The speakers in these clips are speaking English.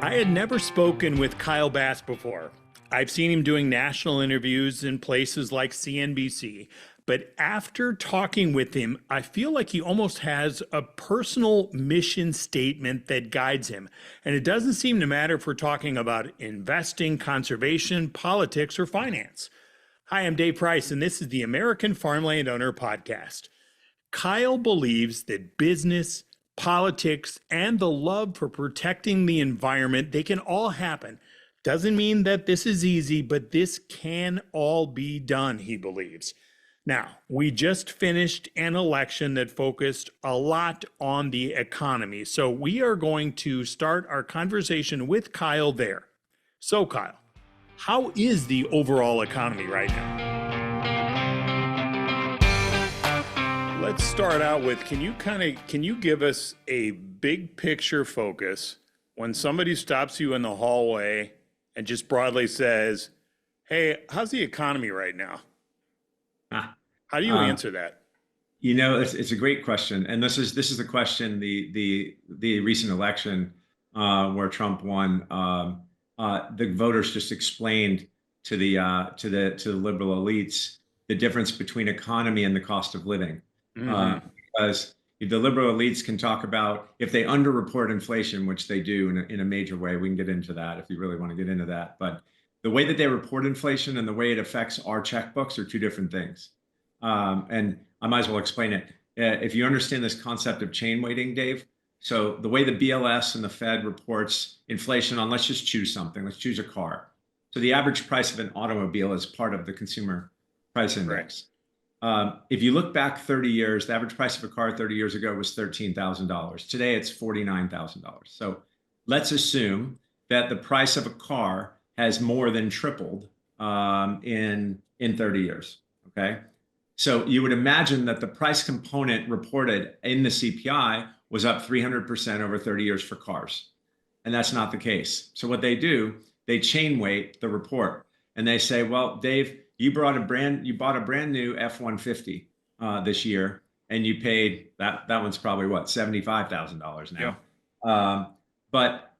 I had never spoken with Kyle Bass before. I've seen him doing national interviews in places like CNBC, but after talking with him, I feel like he almost has a personal mission statement that guides him. And it doesn't seem to matter if we're talking about investing, conservation, politics, or finance. Hi, I'm Dave Price, and this is the American Farmland Owner Podcast. Kyle believes that business, politics, and the love for protecting the environment, they can all happen. Doesn't mean that this is easy, but this can all be done, he believes. Now, we just finished an election that focused a lot on the economy, so we are going to start our conversation with Kyle there. So, Kyle, how is the overall economy right now? Let's start out with, can you give us a big picture focus when somebody stops you in the hallway and just broadly says, "Hey, how's the economy right now?" How do you answer that? You know, it's a great question, and this is the question the recent election where Trump won. The voters just explained to the liberal elites the difference between economy and the cost of living. Because the liberal elites can talk about if they underreport inflation, which they do in a major way. We can get into that if you really want to get into that. But the way that they report inflation and the way it affects our checkbooks are two different things. And I might as well explain it. If you understand this concept of chain weighting, Dave, so the way the BLS and the Fed reports inflation on, let's just choose something. Let's choose a car. So the average price of an automobile is part of the consumer price index. Right. If you look back 30 years, the average price of a car 30 years ago was $13,000. Today, it's $49,000. So let's assume that the price of a car has more than tripled in 30 years, okay? So you would imagine that the price component reported in the CPI was up 300% over 30 years for cars. And that's not the case. So what they do, they chain weight the report. And they say, well, Dave, you bought a brand new F-150 this year, and you paid that one's probably what, $75,000 now. Yeah. But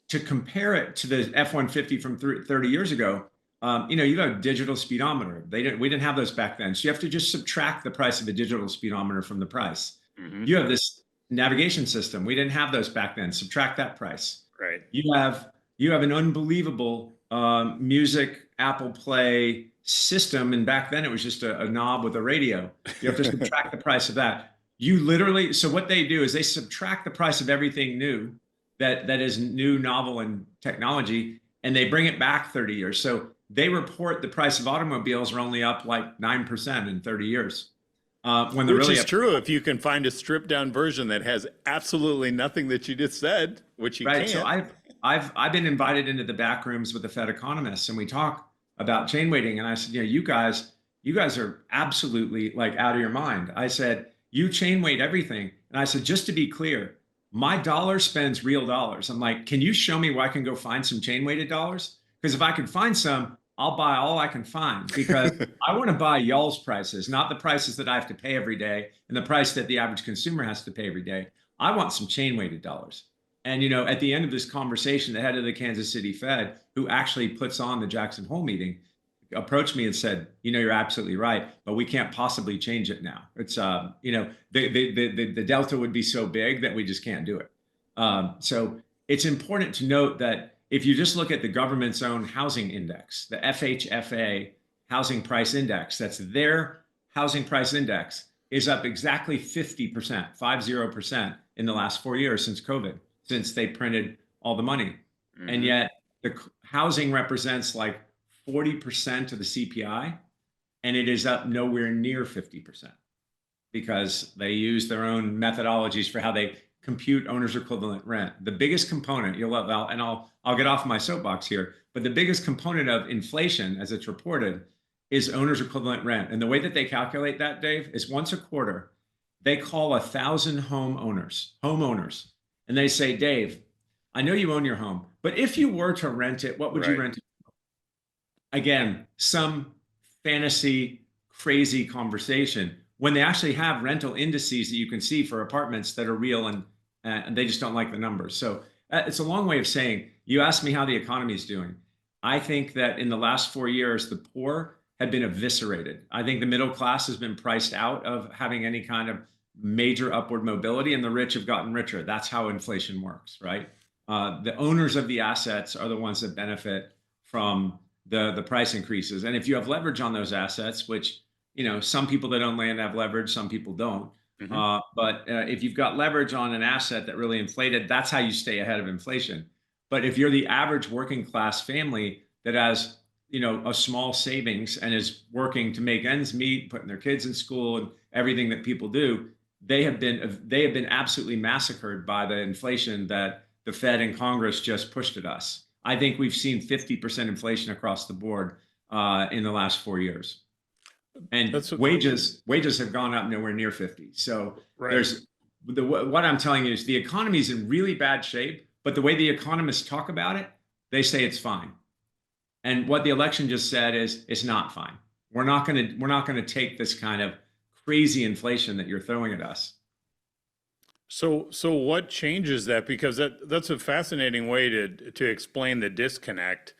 to compare it to the F-150 from 30 years ago, you have a digital speedometer. We didn't have those back then. So you have to just subtract the price of a digital speedometer from the price. Mm-hmm. You have this navigation system. We didn't have those back then. Subtract that price. Right. You have an unbelievable music Apple Play system, and back then it was just a knob with a radio. You have to subtract the price of that. So what they do is they subtract the price of everything new that is new, novel, and technology, and they bring it back 30 years. So they report the price of automobiles are only up like 9% in 30 years. Which is true if you can find a stripped down version that has absolutely nothing that you just said, which you can't. So I've been invited into the back rooms with the Fed economists, and we talk about chain weighting. And I said, you guys are absolutely like out of your mind. I said, you chain weight everything. And I said, just to be clear, my dollar spends real dollars. I'm like, can you show me where I can go find some chain weighted dollars? Because if I can find some, I'll buy all I can find, because I want to buy y'all's prices, not the prices that I have to pay every day and the price that the average consumer has to pay every day. I want some chain weighted dollars. And, at the end of this conversation, the head of the Kansas City Fed, who actually puts on the Jackson Hole meeting, approached me and said, you're absolutely right, but we can't possibly change it now. It's, the delta would be so big that we just can't do it. So it's important to note that if you just look at the government's own housing index, the FHFA housing price index, that's their housing price index, is up exactly 50% in the last 4 years since COVID, since they printed all the money. Mm-hmm. And yet the housing represents like 40% of the CPI, and it is up nowhere near 50% because they use their own methodologies for how they compute owner's equivalent rent. The biggest component, I'll get off my soapbox here, but the biggest component of inflation as it's reported is owner's equivalent rent. And the way that they calculate that, Dave, is once a quarter, they call 1,000 homeowners, and they say, Dave, I know you own your home, but if you were to rent it, what would you rent it for? Again, some fantasy, crazy conversation when they actually have rental indices that you can see for apartments that are real, and they just don't like the numbers. So It's a long way of saying, you asked me how the economy is doing. I think that in the last 4 years, the poor have been eviscerated. I think the middle class has been priced out of having any kind of major upward mobility, and the rich have gotten richer. That's how inflation works, right? The owners of the assets are the ones that benefit from the price increases. And if you have leverage on those assets, which, some people that own land have leverage, some people don't. Hmm. But if you've got leverage on an asset that really inflated, that's how you stay ahead of inflation. But if you're the average working class family that has, a small savings and is working to make ends meet, putting their kids in school and everything that people do, they have been absolutely massacred by the inflation that the Fed and Congress just pushed at us. I think we've seen 50% inflation across the board in the last 4 years. And That's wages have gone up nowhere near 50. So right. there's what I'm telling you is the economy is in really bad shape, but the way the economists talk about it, they say it's fine. And what the election just said is it's not fine. We're not going to take this kind of crazy inflation that you're throwing at us. So what changes that? Because that's a fascinating way to explain the disconnect.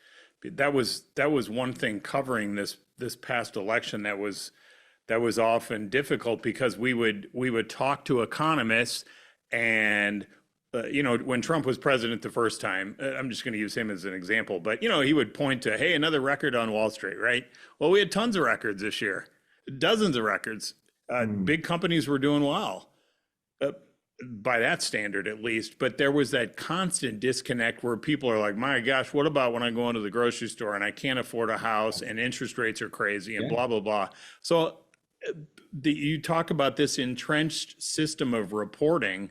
That was one thing covering this past election that was often difficult because we would talk to economists and when Trump was president the first time, I'm just going to use him as an example, but he would point to, hey, another record on Wall Street, right? Well, we had tons of records this year, dozens of records. Big companies were doing well. By that standard at least, but there was that constant disconnect where people are like, my gosh, what about when I go into the grocery store and I can't afford a house and interest rates are crazy and Yeah. blah, blah, blah. So you talk about this entrenched system of reporting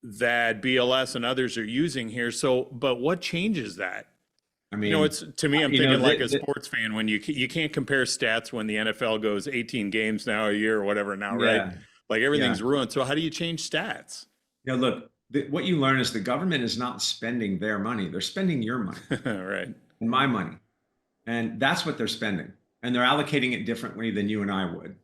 that BLS and others are using here. So, but what changes that? I mean, It's to me, I'm you thinking know, like a sports fan when you can't compare stats when the NFL goes 18 games now a year or whatever now, right? yeah, Like yeah. everything's ruined. So how do you change stats? Look, what you learn is the government is not spending their money; they're spending your money Right. and my money. And that's what they're spending, and they're allocating it differently than you and I would,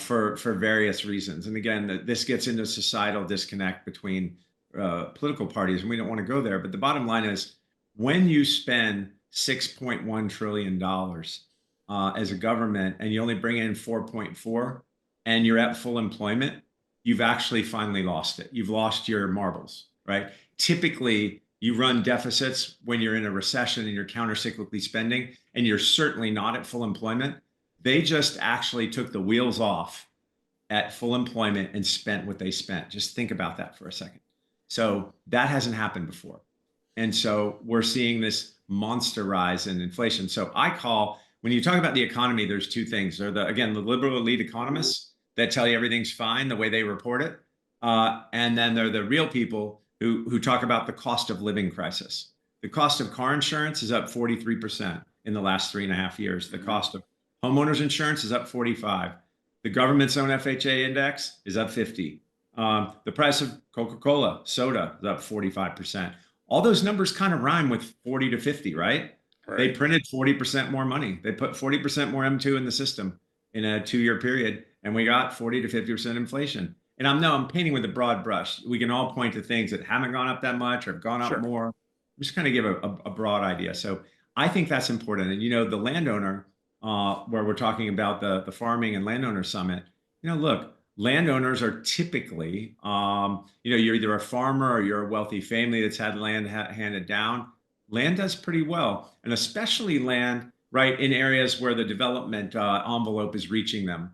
for various reasons. And again, this gets into societal disconnect between political parties, and we don't want to go there. But the bottom line is, when you spend $6.1 trillion as a government, and you only bring in 4.4, and you're at full employment, you've actually finally lost it. You've lost your marbles, right? Typically, you run deficits when you're in a recession and you're countercyclically spending, and you're certainly not at full employment. They just actually took the wheels off at full employment and spent what they spent. Just think about that for a second. So that hasn't happened before. And so we're seeing this monster rise in inflation. So when you talk about the economy, there's two things. They're the liberal elite economists that tell you everything's fine the way they report it. And then they're the real people who talk about the cost of living crisis. The cost of car insurance is up 43% in the last 3.5 years. The cost of homeowners insurance is up 45. The government's own FHA index is up 50. The price of Coca-Cola soda is up 45%. All those numbers kind of rhyme with 40 to 50, right? They Right. printed 40% more money. They put 40% more M2 in the system in a 2-year period, and we got 40 to 50% inflation. And I'm painting with a broad brush. We can all point to things that haven't gone up that much or have gone up Sure. more. I'm just kind of give a broad idea. So I think that's important. And the landowner, where we're talking about the farming and landowner summit, look, landowners are typically, you're either a farmer or you're a wealthy family that's had land handed down. Land does pretty well, and especially land right in areas where the development envelope is reaching them.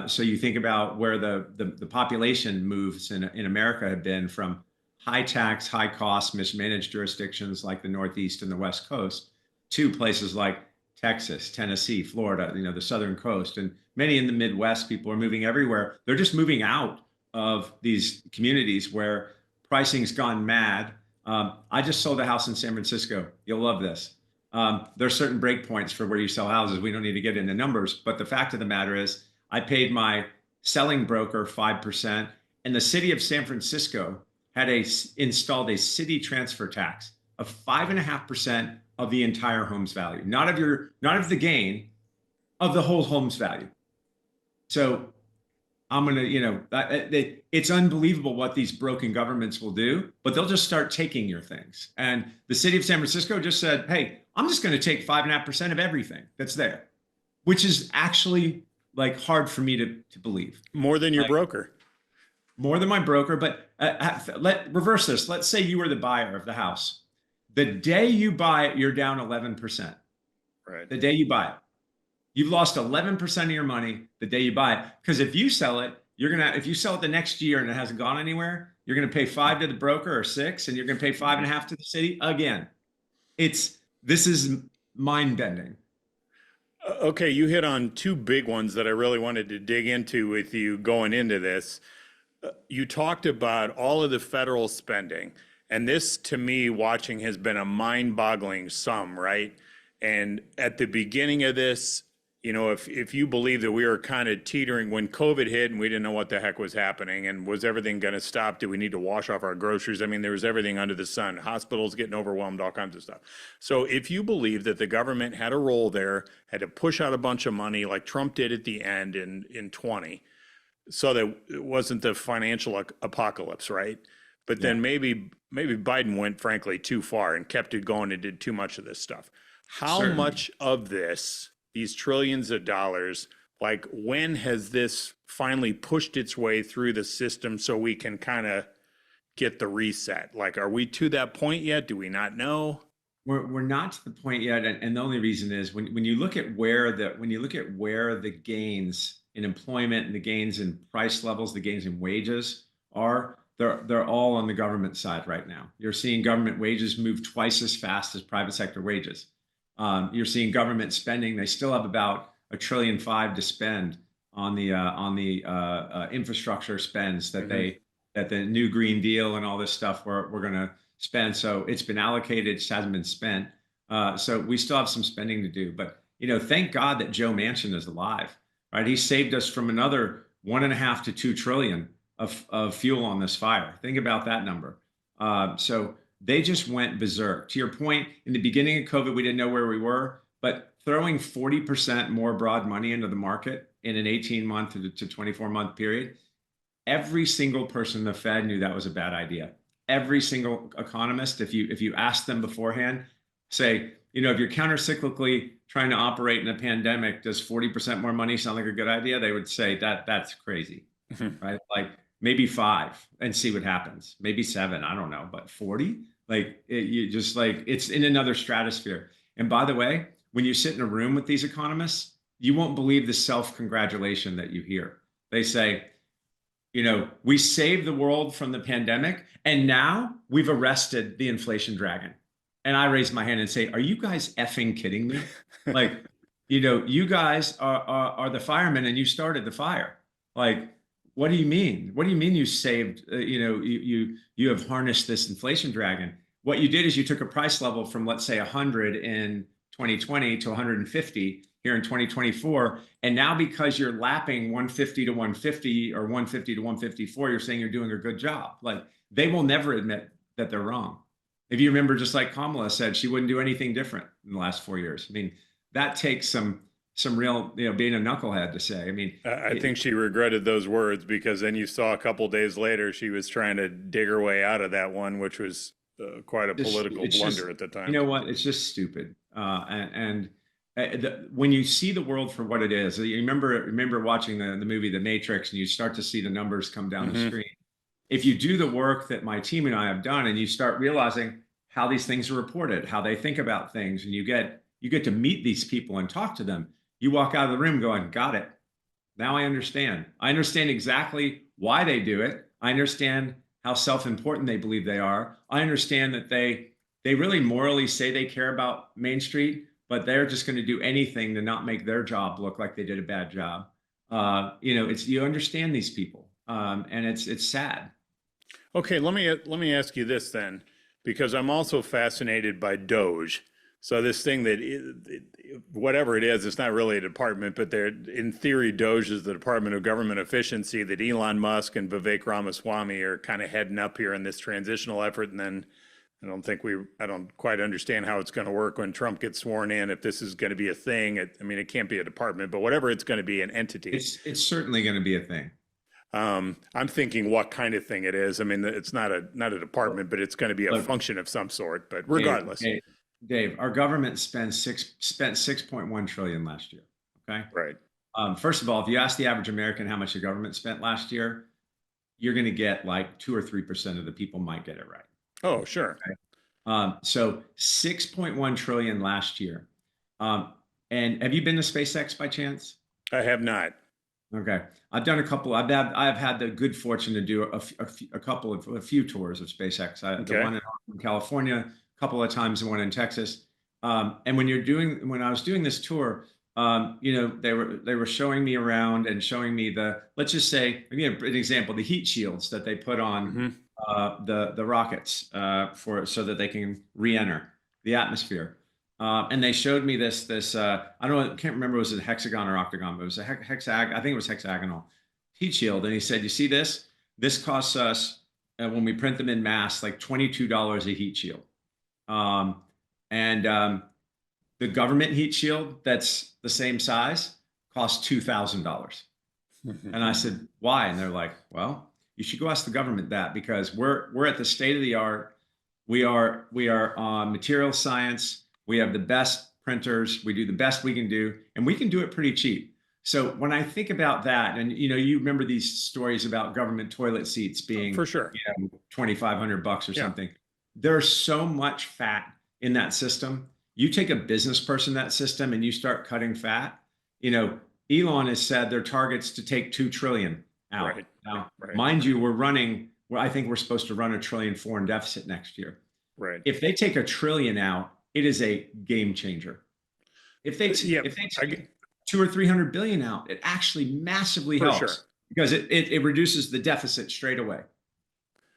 So you think about where the population moves in America have been from high tax, high cost, mismanaged jurisdictions like the Northeast and the West Coast to places like Texas, Tennessee, Florida, the southern coast. And many in the Midwest, people are moving everywhere. They're just moving out of these communities where pricing's gone mad. I just sold a house in San Francisco. You'll love this. There are certain breakpoints for where you sell houses. We don't need to get into numbers, but the fact of the matter is I paid my selling broker 5%, and the city of San Francisco had installed a city transfer tax of 5.5% of the entire home's value, not of the gain, of the whole home's value. So I'm going to, it's unbelievable what these broken governments will do, but they'll just start taking your things. And the city of San Francisco just said, hey, I'm just going to take 5.5% of everything that's there, which is actually like hard for me to believe. More than your Like, broker. more than my broker. But let reverse this. Let's say you were the buyer of the house. The day you buy it, you're down 11%. Right. The day you buy it. You've lost 11% of your money the day you buy it. Because if you sell it, if you sell it the next year and it hasn't gone anywhere, you're gonna pay 5 to the broker or 6, and you're gonna pay 5.5 to the city again. This is mind bending. Okay, you hit on two big ones that I really wanted to dig into with you going into this. You talked about all of the federal spending, and this to me, watching, has been a mind-boggling sum, right? And at the beginning of this, if you believe that we were kind of teetering when COVID hit and we didn't know what the heck was happening, and was everything going to stop? Do we need to wash off our groceries? I mean, there was everything under the sun, hospitals getting overwhelmed, all kinds of stuff. So if you believe that the government had a role there, had to push out a bunch of money like Trump did at the end in 20, so that it wasn't the financial apocalypse, right? But then maybe Biden went, frankly, too far and kept it going and did too much of this stuff. How Certainly. much of this, these trillions of dollars, like when has this finally pushed its way through the system so we can kind of get the reset? Like, are we to that point yet? Do we not know? We're not to the point yet, and the only reason is when you look at where the gains in employment and the gains in price levels, the gains in wages are, they're all on the government side right now. You're seeing government wages move twice as fast as private sector wages. You're seeing government spending. They still have about $1.5 trillion to spend on the infrastructure spends that that the new Green Deal and all this stuff we're going to spend. So it's been allocated, it just hasn't been spent. So we still have some spending to do. But thank God that Joe Manchin is alive, right? He saved us from another 1.5 to 2 trillion of fuel on this fire. Think about that number. So they just went berserk. To your point, in the beginning of COVID, we didn't know where we were, but throwing 40% more broad money into the market in an 18-month to 24-month period, every single person in the Fed knew that was a bad idea. Every single economist, if you ask them beforehand, say, if you're countercyclically trying to operate in a pandemic, does 40% more money sound like a good idea? They would say that's crazy, right? Like maybe 5 and see what happens. Maybe 7, I don't know, but 40? It's in another stratosphere. And by the way, when you sit in a room with these economists, you won't believe the self-congratulation that you hear. They say, we saved the world from the pandemic, and now we've arrested the inflation dragon. And I raise my hand and say, are you guys effing kidding me? Like, you guys are the firemen and you started the fire. Like, what do you mean? What do you mean you saved, you have harnessed this inflation dragon? What you did is you took a price level from, let's say, 100 in 2020 to 150 here in 2024. And now because you're lapping 150 to 150 or 150 to 154, you're saying you're doing a good job. Like, they will never admit that they're wrong. If you remember, just like Kamala said, she wouldn't do anything different in the last 4 years. I mean, that takes some real, being a knucklehead to say. I mean, I think she regretted those words, because then you saw a couple days later she was trying to dig her way out of that one, which was quite a political blunder at the time. You know what? It's just stupid. When you see the world for what it is, you remember watching the movie The Matrix, and you start to see the numbers come down the screen. If you do the work that my team and I have done, and you start realizing how these things are reported, how they think about things, and you get to meet these people and talk to them, you walk out of the room going, got it. Now I understand. I understand exactly why they do it. I understand how self-important they believe they are. I understand that they really morally say they care about Main Street, but they're just going to do anything to not make their job look like they did a bad job. You understand these people, and it's sad. Okay, let me ask you this then, because I'm also fascinated by Doge. So this thing whatever it is, it's not really a department, but in theory, Doge is the Department of Government Efficiency that Elon Musk and Vivek Ramaswamy are kind of heading up here in this transitional effort. And then I don't quite understand how it's going to work when Trump gets sworn in, if this is going to be a thing. It can't be a department, but whatever it's going to be, an entity. It's certainly going to be a thing. I'm thinking what kind of thing it is. I mean, it's not a department, but it's going to be a Look, function of some sort. But Dave, regardless, Dave, our government spent 6.1 trillion last year. Okay. right? First of all, if you ask the average American how much the government spent last year, you're going to get like 2 or 3% of the people might get it right. Oh, sure. Okay? So 6.1 trillion last year. And have you been to SpaceX by chance? I have not. Okay, I've done a couple. I've had the good fortune to do a few tours of SpaceX. The Okay. one in California, a couple of times, the one in Texas. And when I was doing this tour, they were showing me around and showing me let's just say, again, an example, the heat shields that they put on Hmm. the rockets so that they can re-enter the atmosphere. And they showed me this I don't know, I can't remember, was it a hexagon or octagon, but it was a I think it was hexagonal heat shield. And he said, you see this? This costs us, when we print them in mass, like $22 a heat shield. And the government heat shield that's the same size costs $2,000. And I said, why? And they're like, well, you should go ask the government that, because we're at the state of the art. We are on material science. We have the best printers. We do the best we can do, and we can do it pretty cheap. So when I think about that, and you remember these stories about government toilet seats being, For sure. 2,500 bucks or Yeah. something. There's so much fat in that system. You take a business person in that system and you start cutting fat. Elon has said their target's to take 2 trillion out. Right. Now, Right. mind you, I think we're supposed to run $1 trillion foreign deficit next year. Right. If they take $1 trillion out, it is a game changer. If they Yeah. take 200 or 300 billion out, it actually massively For helps, sure. because it reduces the deficit straight away.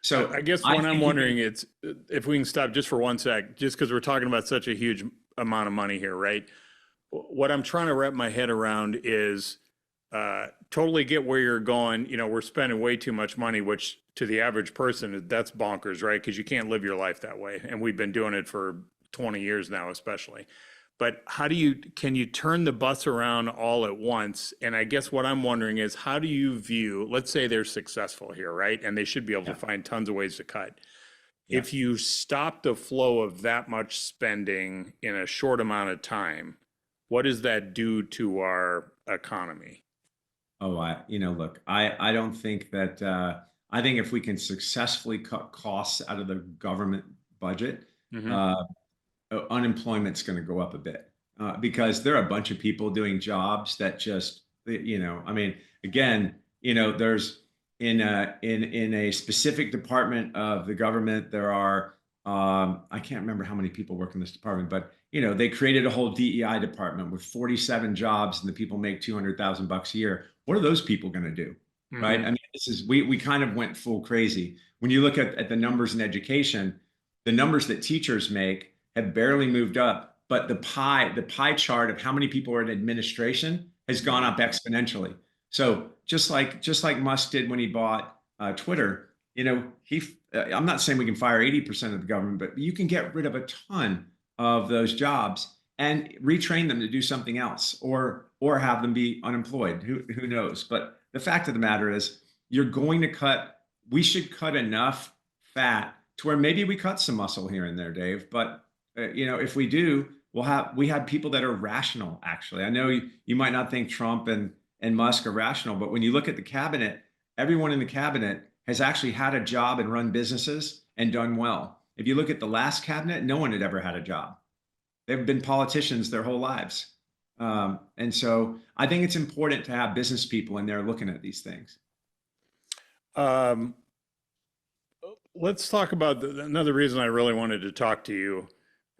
So I guess what I'm wondering is if we can stop just for one sec, just because we're talking about such a huge amount of money here, right? What I'm trying to wrap my head around is totally get where you're going. We're spending way too much money, which to the average person, that's bonkers, right? Because you can't live your life that way. And we've been doing it for 20 years now, especially. But can you turn the bus around all at once? And I guess what I'm wondering is, how do you view, let's say they're successful here, right? And they should be able to find tons of ways to cut. Yeah. If you stop the flow of that much spending in a short amount of time, what does that do to our economy? Oh, look, I don't think that, I think if we can successfully cut costs out of the government budget, Hmm. uh, unemployment's going to go up a bit, because there are a bunch of people doing jobs that just, I mean, again, there's in a specific department of the government, there are, I can't remember how many people work in this department, but they created a whole DEI department with 47 jobs, and the people make 200,000 bucks a year. What are those people going to do? Right? I mean, we kind of went full crazy. When you look at the numbers in education, the numbers that teachers make have barely moved up, but the pie chart of how many people are in administration has gone up exponentially. So just like Musk did when he bought Twitter, I'm not saying we can fire 80% of the government, but you can get rid of a ton of those jobs and retrain them to do something else, or have them be unemployed. Who knows? But the fact of the matter is, we should cut enough fat to where maybe we cut some muscle here and there, Dave. But if we do, we have people that are rational. Actually, I know you might not think Trump and Musk are rational, but when you look at the cabinet, everyone in the cabinet has actually had a job and run businesses and done well. If you look at the last cabinet, no one had ever had a job. They've been politicians their whole lives. And so I think it's important to have business people in there looking at these things. Um, let's talk about another reason I really wanted to talk to you.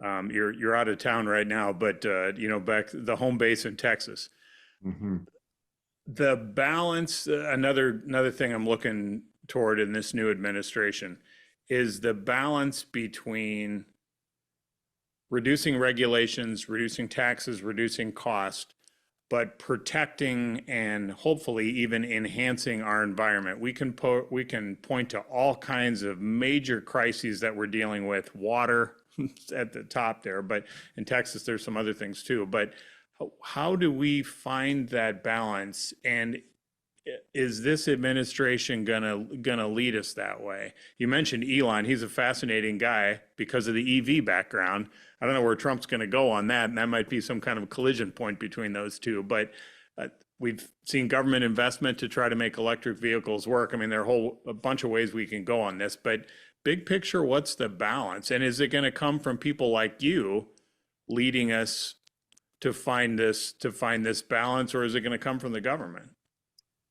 You're out of town right now, but back the home base in Texas. Mm-hmm. The balance, another thing I'm looking toward in this new administration, is the balance between reducing regulations, reducing taxes, reducing cost, but protecting and hopefully even enhancing our environment. We can point to all kinds of major crises that we're dealing with. Water at the top there, but in Texas there's some other things too. But how do we find that balance? And is this administration gonna lead us that way? You mentioned Elon. He's a fascinating guy because of the EV background. I don't know where Trump's going to go on that, and that might be some kind of collision point between those two. But we've seen government investment to try to make electric vehicles work. I mean, there are a bunch of ways we can go on this, but big picture, what's the balance? And is it going to come from people like you leading us to find this balance, or is it going to come from the government?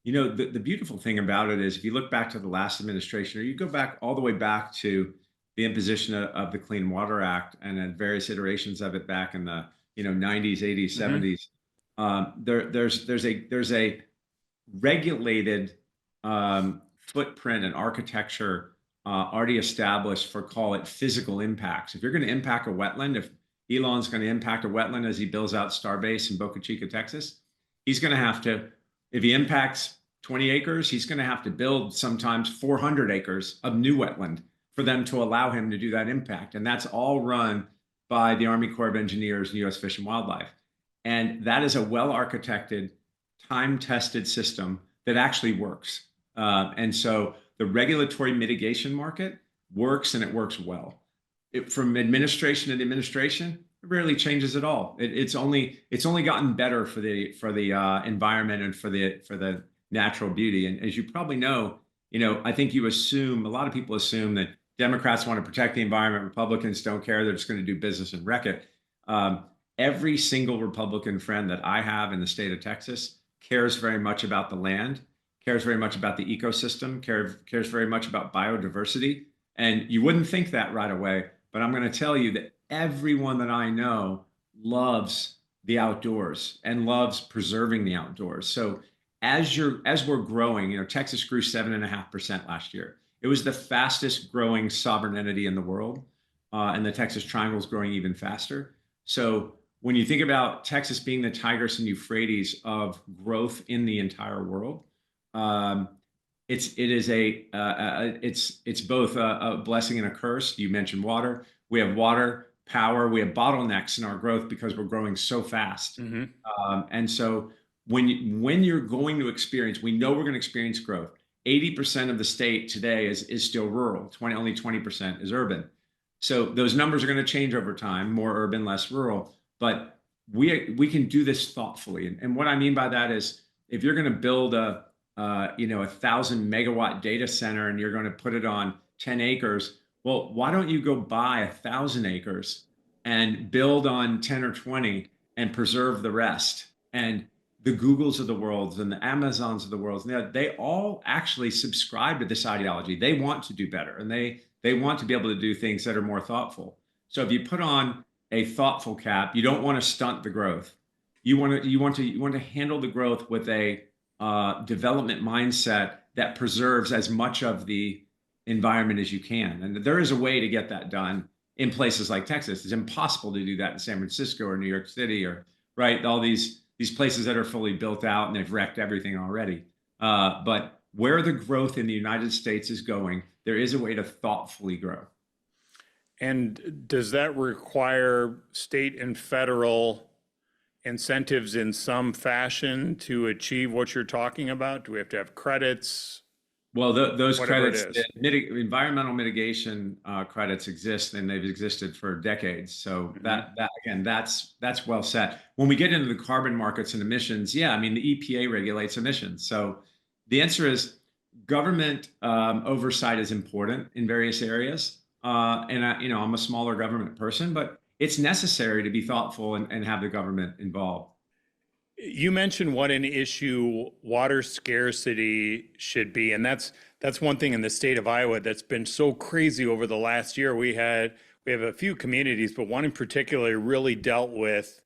You know, the beautiful thing about it is if you look back to the last administration, or you go back all the way back to the imposition of the Clean Water Act and then various iterations of it back in the 90s, 80s, 70s, there's a regulated footprint and architecture already established for, call it, physical impacts. If you're going to impact a wetland, if Elon's going to impact a wetland as he builds out Starbase in Boca Chica, Texas, he's going to have to, if he impacts 20 acres, he's going to have to build sometimes 400 acres of new wetland for them to allow him to do that impact. And that's all run by the Army Corps of Engineers and U.S. Fish and Wildlife. And that is a well-architected, time-tested system that actually works. And so the regulatory mitigation market works, and it works well. From administration to administration, it rarely changes at all. It's only gotten better for the environment and for the natural beauty. And as you probably know, I think a lot of people assume that Democrats want to protect the environment, Republicans don't care, they're just going to do business and wreck it. Every single Republican friend that I have in the state of Texas cares very much about the land, cares very much about the ecosystem, cares very much about biodiversity. And you wouldn't think that right away, but I'm going to tell you that everyone that I know loves the outdoors and loves preserving the outdoors. So as we're growing, Texas grew 7.5% last year. It was the fastest growing sovereign entity in the world, and the Texas Triangle is growing even faster. So when you think about Texas being the Tigris and Euphrates of growth in the entire world, it's both a blessing and a curse. You mentioned water. We have water, power. We have bottlenecks in our growth because we're growing so fast. And so when you're going to experience, we know we're going to experience growth. 80% of the state today is still rural. Only 20% is urban. So those numbers are going to change over time, more urban, less rural. But we can do this thoughtfully. And what I mean by that is, if you're going to build a 1,000 megawatt data center and you're going to put it on 10 acres, well, why don't you go buy 1,000 acres and build on 10 or 20 and preserve the rest? And the Googles of the world and the Amazons of the world, they all actually subscribe to this ideology. They want to do better, and they want to be able to do things that are more thoughtful. So if you put on a thoughtful cap, you don't want to stunt the growth. You want to handle the growth with a development mindset that preserves as much of the environment as you can. And there is a way to get that done in places like Texas. It's impossible to do that in San Francisco or New York City, or all these places that are fully built out and they've wrecked everything already. But where the growth in the United States is going, there is a way to thoughtfully grow. And does that require state and federal incentives in some fashion to achieve what you're talking about? Do we have to have credits? Well, those credits, environmental mitigation credits exist, and they've existed for decades. So that again, that's well set. When we get into the carbon markets and emissions, the EPA regulates emissions. So the answer is government oversight is important in various areas. And I'm a smaller government person, but it's necessary to be thoughtful and have the government involved. You mentioned what an issue water scarcity should be, and that's one thing in the state of Iowa that's been so crazy over the last year. We have a few communities, but one in particular really dealt with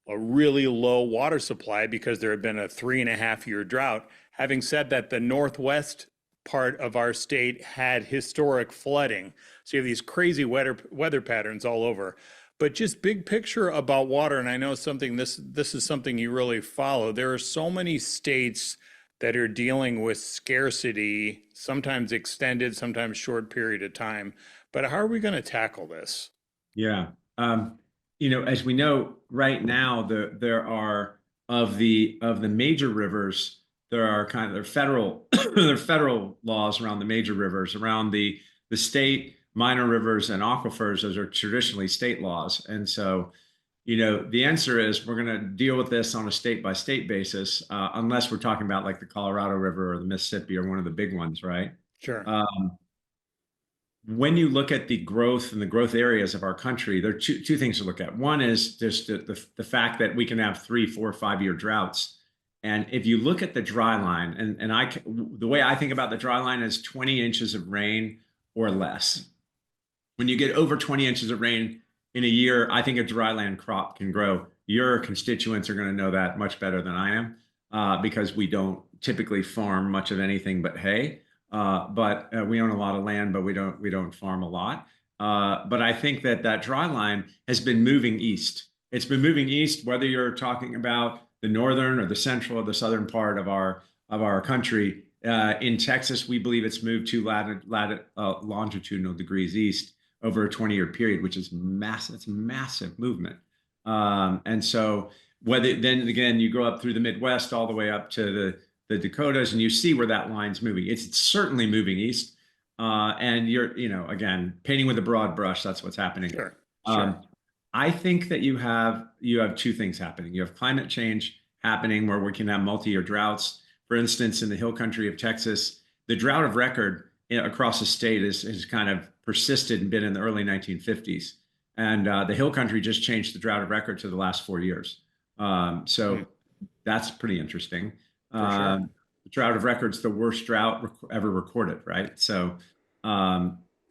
a really low water supply because there had been a 3.5-year drought. Having said that, the northwest part of our state had historic flooding, so you have these crazy weather patterns all over. But just big picture about water, and I know this is something you really follow. There are so many states that are dealing with scarcity, sometimes extended, sometimes short period of time. But how are we going to tackle this? Yeah. As we know right now, there are of the major rivers, there are federal there are federal laws around the major rivers, around the state minor rivers and aquifers. Those are traditionally state laws, and so the answer is we're going to deal with this on a state by state basis, unless we're talking about like the Colorado River or the Mississippi or one of the big ones, right? Sure. When you look at the growth and the growth areas of our country, there are two things to look at. One is just the fact that we can have 3, 4, 5 year droughts. And if you look at the dry line, the way I think about the dry line is 20 inches of rain or less. When you get over 20 inches of rain in a year, I think a dry land crop can grow. Your constituents are going to know that much better than I am, because we don't typically farm much of anything but hay. But we own a lot of land, but we don't farm a lot. But I think that dry line has been moving east. It's been moving east, whether you're talking about the northern or the central or the southern part of our country. In Texas, we believe it's moved 2 longitudinal degrees east over a 20-year period, which is massive. It's a massive movement. And so then again, you go up through the Midwest all the way up to the Dakotas, and you see where that line's moving. It's certainly moving east. And you're, again, painting with a broad brush, that's what's happening. Sure. I think that you have 2 things happening. You have climate change happening where we can have multi-year droughts. For instance, in the hill country of Texas, the drought of record across the state has kind of persisted and been in the early 1950s. And the hill country just changed the drought of record to the last 4 years. So that's pretty interesting. Sure. The drought of record's the worst drought ever recorded, right? So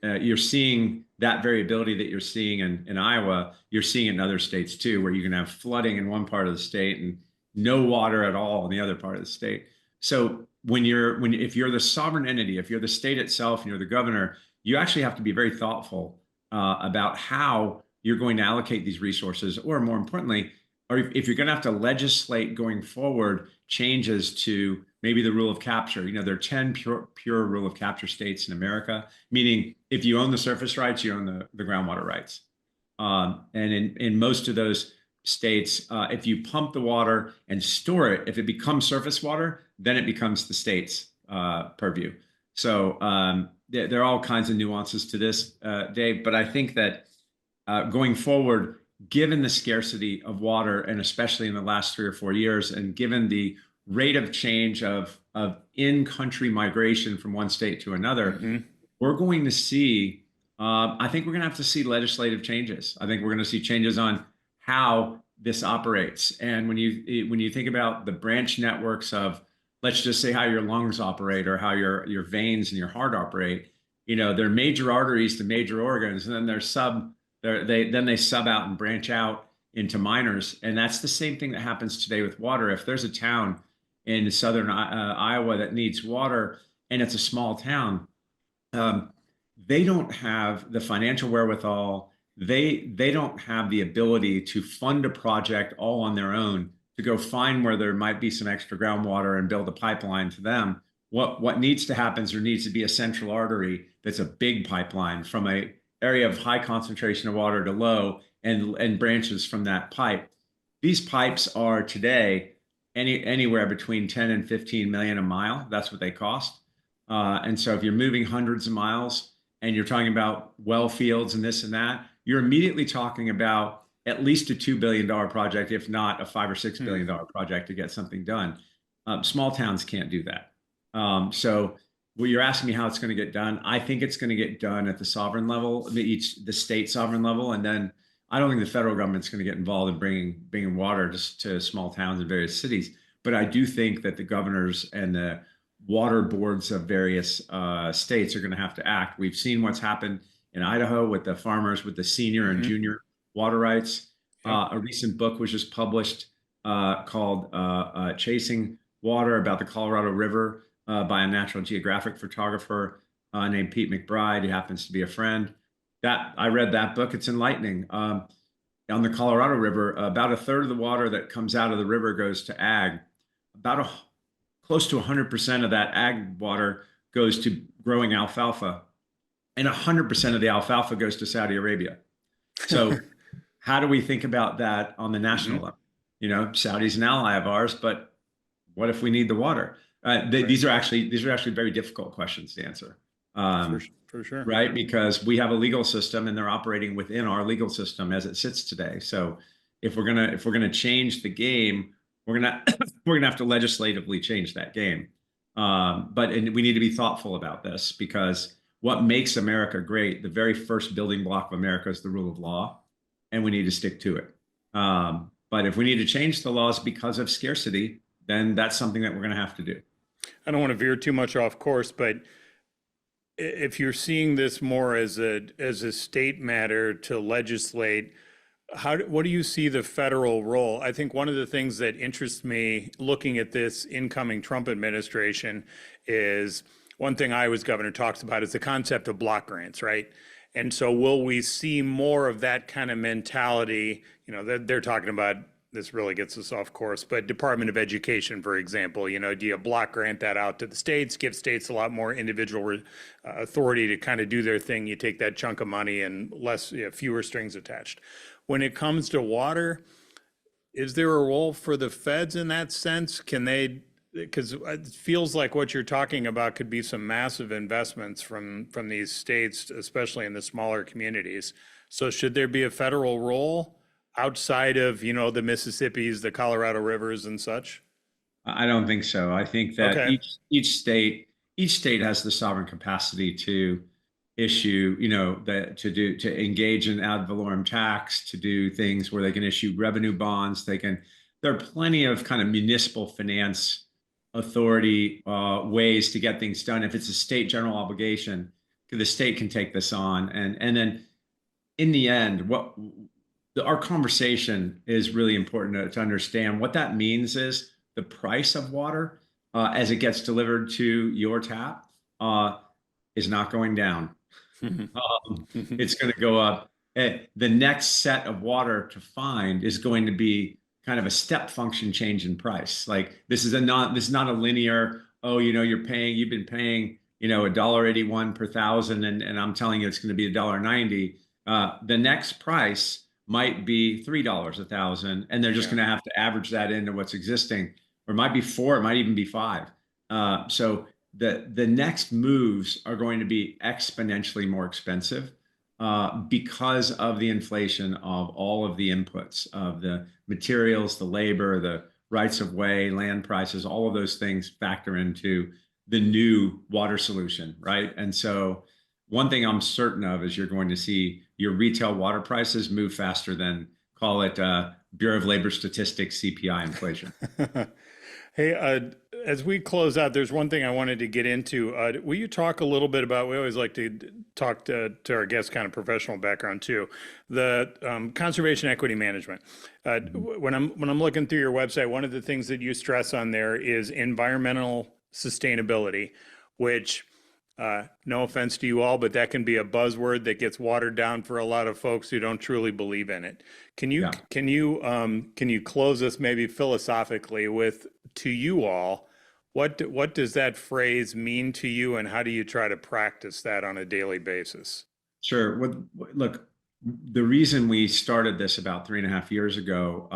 you're seeing that variability that you're seeing in Iowa, you're seeing it in other states too, where you can have flooding in one part of the state and no water at all in the other part of the state. So if you're the sovereign entity, if you're the state itself and you're the governor, you actually have to be very thoughtful about how you're going to allocate these resources, or more importantly, or if you're going to have to legislate going forward changes to maybe the rule of capture. There are 10 pure rule of capture states in America, meaning if you own the surface rights, you own the groundwater rights. And in most of those states, if you pump the water and store it, if it becomes surface water, then it becomes the state's purview. So there are all kinds of nuances to this, Dave, but I think that going forward, given the scarcity of water, and especially in the last 3 or 4 years, and given the rate of change of in-country migration from one state to another, we're going to see, I think we're going to have to see legislative changes. I think we're going to see changes on how this operates. And when you think about the branch networks of, let's just say, how your lungs operate or how your veins and your heart operate, they're major arteries to major organs, and then they sub out and branch out into minors. And that's the same thing that happens today with water. If there's a town in southern Iowa that needs water, and it's a small town, they don't have the financial wherewithal. They don't have the ability to fund a project all on their own to go find where there might be some extra groundwater and build a pipeline to them. What needs to happen is there needs to be a central artery that's a big pipeline from a area of high concentration of water to low, and branches from that pipe. These pipes are today anywhere between 10 and 15 million a mile. That's what they cost. And so if you're moving hundreds of miles and you're talking about well fields and this and that, you're immediately talking about at least a $2 billion project, if not a $5 or $6 billion project to get something done. Small towns can't do that. So well, you're asking me how it's going to get done. I think it's going to get done at the sovereign level, the state sovereign level, and then I don't think the federal government's going to get involved in bringing water to small towns and various cities. But I do think that the governors and the water boards of various states are going to have to act. We've seen what's happened in Idaho with the farmers with the senior and junior water rights. A recent book was just published called Chasing Water, about the Colorado River, by a National Geographic photographer named Pete McBride, who happens to be a friend. I read that book. It's enlightening. On the Colorado River, about a third of the water that comes out of the river goes to ag. Close to 100% of that ag water goes to growing alfalfa, and 100% of the alfalfa goes to Saudi Arabia. So how do we think about that on the national level? Saudi's an ally of ours, but what if we need the water? Right. These are actually very difficult questions to answer. For sure. Right? Because we have a legal system and they're operating within our legal system as it sits today. So if we're gonna change the game, we're gonna we're gonna have to legislatively change that game. And we need to be thoughtful about this because what makes America great, the very first building block of America is the rule of law, and we need to stick to it. But if we need to change the laws because of scarcity, then that's something that we're going to have to do. I don't want to veer too much off course, but if you're seeing this more as a state matter to legislate, what do you see the federal role? I think one of the things that interests me looking at this incoming Trump administration is one thing Iowa's governor talks about is the concept of block grants, right? And so will we see more of that kind of mentality? You know, they're talking about, this really gets us off course, but Department of Education, for example, you know, do you block grant that out to the states, give states a lot more individual authority to kind of do their thing? You take that chunk of money and fewer strings attached. When it comes to water, is there a role for the feds in that sense? Can they, because it feels like what you're talking about could be some massive investments from these states, especially in the smaller communities. So should there be a federal role outside of, you know, the Mississippis, the Colorado rivers and such? I don't think so. I think that Okay. each state has the sovereign capacity to issue, you know, to engage in ad valorem tax, to do things where they can issue revenue bonds. There are plenty of kind of municipal finance authority ways to get things done. If it's a state general obligation, the state can take this on, and then in the end, our conversation is really important to understand. What that means is the price of water as it gets delivered to your tap is not going down. It's going to go up. The next set of water to find is going to be kind of a step function change in price. Like this is not a linear, oh, you know, you've been paying, you know, $1.81 per thousand, and I'm telling you it's going to be $1.90. The next price might be $3 a thousand, and they're just going to have to average that into what's existing, or it might be 4, it might even be 5. So the next moves are going to be exponentially more expensive because of the inflation of all of the inputs, of the materials, the labor, the rights of way, land prices. All of those things factor into the new water solution, right? And so one thing I'm certain of is you're going to see your retail water prices move faster than, call it Bureau of Labor Statistics CPI inflation. Hey, as we close out, there's one thing I wanted to get into. Will you talk a little bit about, we always like to talk to our guests kind of professional background too, the conservation equity management. When I'm looking through your website, one of the things that you stress on there is environmental sustainability, which no offense to you all, but that can be a buzzword that gets watered down for a lot of folks who don't truly believe in it. Can you close us maybe philosophically with, to you all, what does that phrase mean to you, and how do you try to practice that on a daily basis? Sure. Look, the reason we started this about 3.5 years ago,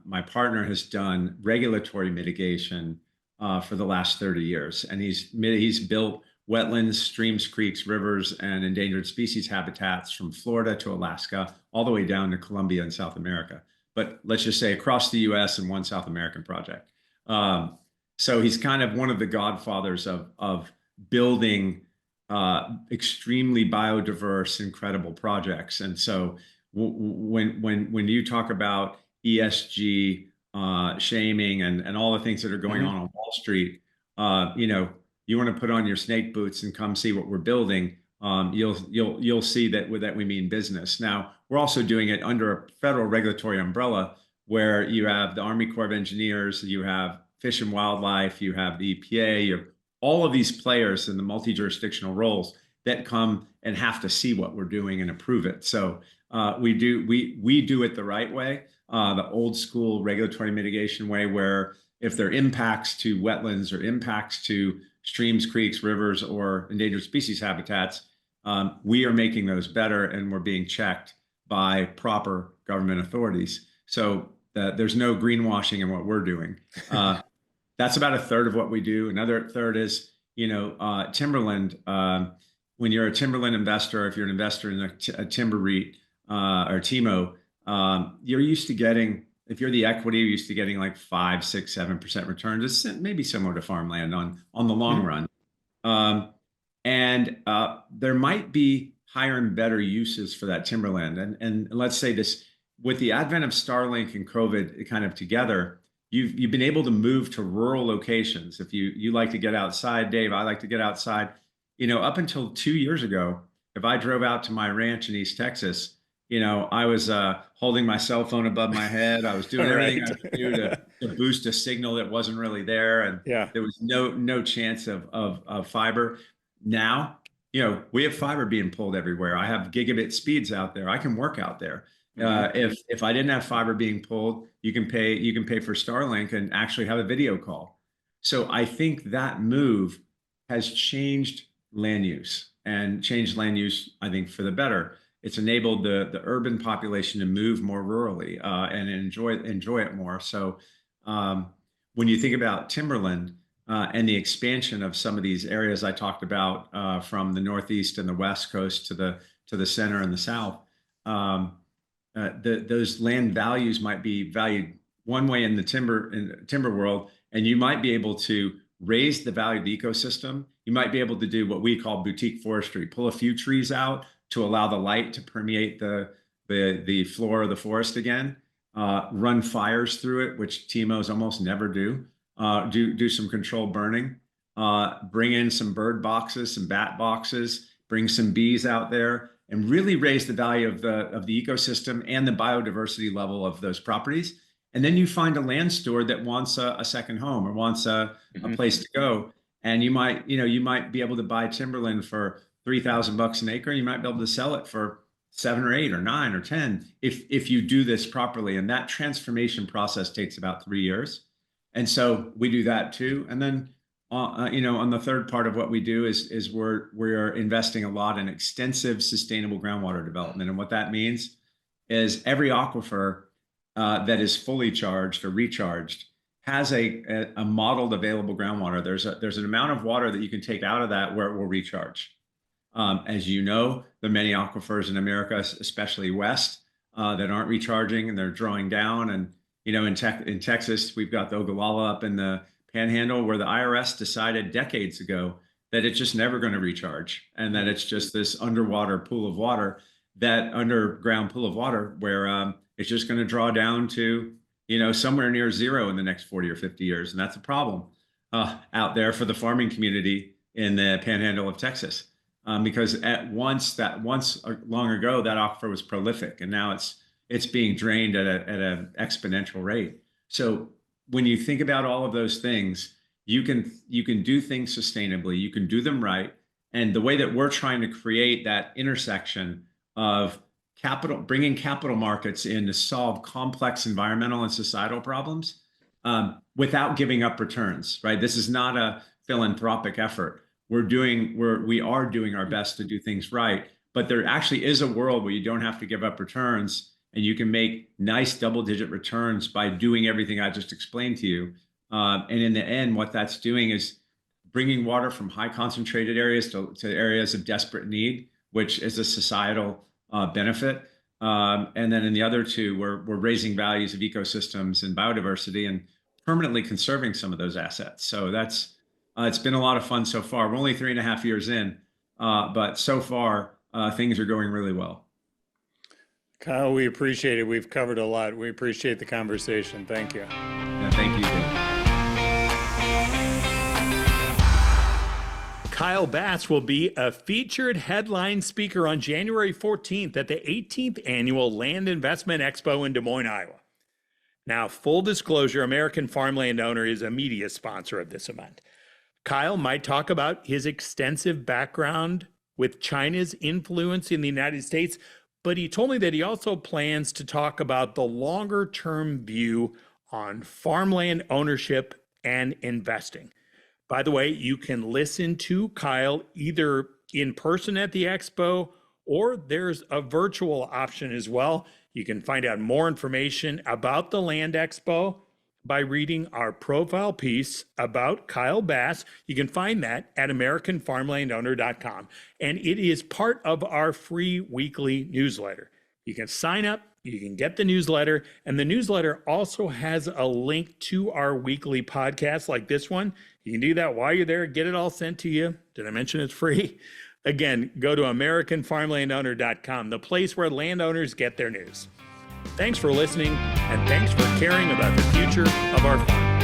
my partner has done regulatory mitigation for the last 30 years, and he's built wetlands, streams, creeks, rivers, and endangered species habitats from Florida to Alaska, all the way down to Colombia and South America. But let's just say across the US and one South American project. So he's kind of one of the godfathers of building extremely biodiverse, incredible projects. And so when you talk about ESG shaming and all the things that are going on Wall Street, you know, you want to put on your snake boots and come see what we're building. You'll see that we mean business. Now, we're also doing it under a federal regulatory umbrella where you have the Army Corps of Engineers, you have Fish and Wildlife, you have the EPA, you have all of these players in the multi-jurisdictional roles that come and have to see what we're doing and approve it. So we do it the right way, the old school regulatory mitigation way, where if there are impacts to wetlands or impacts to streams, creeks, rivers, or endangered species habitats, we are making those better, and we're being checked by proper government authorities. So there's no greenwashing in what we're doing. That's about a third of what we do. Another third is, timberland. When you're a timberland investor, if you're an investor in a timber REIT or TIMO, you're used to getting, if you're the equity, you're used to getting like 5, 6, 7% returns. It's maybe similar to farmland on the long Mhm. run. Um, and there might be higher and better uses for that timberland. And let's say this, with the advent of Starlink and COVID kind of together, you've been able to move to rural locations. If you like to get outside, Dave, I like to get outside. Up until 2 years ago, if I drove out to my ranch in East Texas, I was holding my cell phone above my head. I was doing everything Right. I could do to boost a signal that wasn't really there, and Yeah. there was no chance of fiber. Now, we have fiber being pulled everywhere. I have gigabit speeds out there. I can work out there. Mhm. If I didn't have fiber being pulled, you can pay for Starlink and actually have a video call. So I think that move has changed land use and changed land use, I think, for the better. It's enabled the urban population to move more rurally and enjoy it more. So um, when you think about timberland and the expansion of some of these areas I talked about from the Northeast and the West Coast to the center and the South, um, those land values might be valued one way in the timber world, and you might be able to raise the value of the ecosystem. You might be able to do what we call boutique forestry, pull a few trees out to allow the light to permeate the floor of the forest again, run fires through it, which TMOs almost never do. Do some controlled burning, bring in some bird boxes, some bat boxes, bring some bees out there, and really raise the value of the ecosystem and the biodiversity level of those properties. And then you find a land steward that wants a second home or wants a Mhm. place to go. And you might be able to buy timberland for $3,000 an acre. You might be able to sell it for 7 or 8 or 9 or 10 if you do this properly. And that transformation process takes about 3 years. And so we do that too. And then on the third part of what we do is we're investing a lot in extensive sustainable groundwater development. And what that means is every aquifer that is fully charged or recharged has a modeled available groundwater. There's an amount of water that you can take out of that where it will recharge. As you know, there are many aquifers in America, especially west, that aren't recharging and they're drawing down. And in Texas, we've got the Ogallala up in the Panhandle, where the IRS decided decades ago that it's just never going to recharge, and that it's just this underwater pool of water, that underground pool of water, where it's just going to draw down to somewhere near zero in the next 40 or 50 years, and that's a problem out there for the farming community in the Panhandle of Texas. Because once long ago that aquifer was prolific, and now it's being drained at an exponential rate. So when you think about all of those things, you can do things sustainably, you can do them right, and the way that we're trying to create that intersection of bringing capital markets in to solve complex environmental and societal problems without giving up returns. Right? This is not a philanthropic effort. We are doing our best to do things right, but there actually is a world where you don't have to give up returns, and you can make nice double-digit returns by doing everything I just explained to you. And in the end, what that's doing is bringing water from high concentrated areas to areas of desperate need, which is a societal benefit. And then in the other two, we're raising values of ecosystems and biodiversity and permanently conserving some of those assets. So it's been a lot of fun so far. We're only 3.5 years in, but so far things are going really well. Kyle, we appreciate it. We've covered a lot. We appreciate the conversation. Thank you. Yeah, thank you, Dave. Kyle Bass will be a featured headline speaker on January 14th at the 18th Annual Land Investment Expo in Des Moines, Iowa. Now, full disclosure, American Farmland Owner is a media sponsor of this event. Kyle might talk about his extensive background with China's influence in the United States, but he told me that he also plans to talk about the longer-term view on farmland ownership and investing. By the way, you can listen to Kyle either in person at the expo, or there's a virtual option as well. You can find out more information about the Land Expo by reading our profile piece about Kyle Bass. You can find that at AmericanFarmlandOwner.com. And it is part of our free weekly newsletter. You can sign up, you can get the newsletter, and the newsletter also has a link to our weekly podcast like this one. You can do that while you're there, get it all sent to you. Did I mention it's free? Again, go to AmericanFarmlandOwner.com, the place where landowners get their news. Thanks for listening, and thanks for caring about the future of our farm.